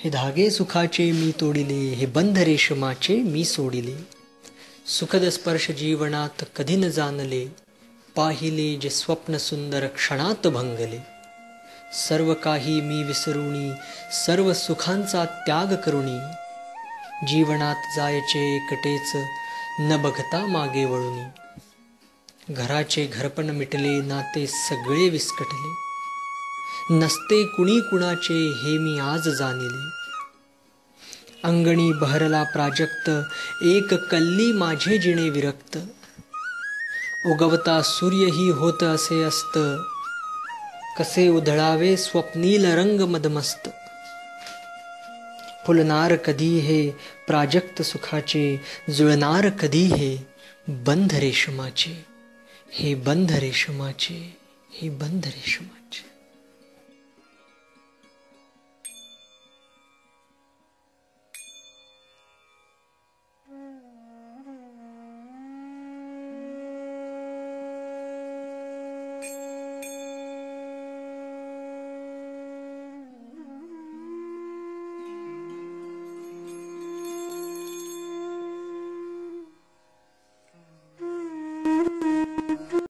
हे धागे सुखाचे मी तोडिले, हे बंध रेशमाचे मी सोडिले. सुखद स्पर्श जीवनात कधी न जाणले, पाहिले जे स्वप्न सुंदर क्षणात भंगले. सर्व काही मी विसरुनी, सर्व सुखांचा त्याग करुनी, जीवनात जायचे एकटेच न बघता मागे वळुनी. घराचे घरपण मिटले, नाते सगळे विस्कटले, नसते कुणी कुणाचे हे मी आज जाणिले. अंगणी बहरला प्राजक्त, एक कल्ली माझे जिणे विरक्त. उगवता सूर्यही होत असे अस्त, कसे उधळावे स्वप्नील रंग मदमस्त. फुलणार कधी हे प्राजक्त सुखाचे, जुळणार कधी हे बंध रेशमाचे. हे बंध रेशमाचे, हे बंध रेशमाचे.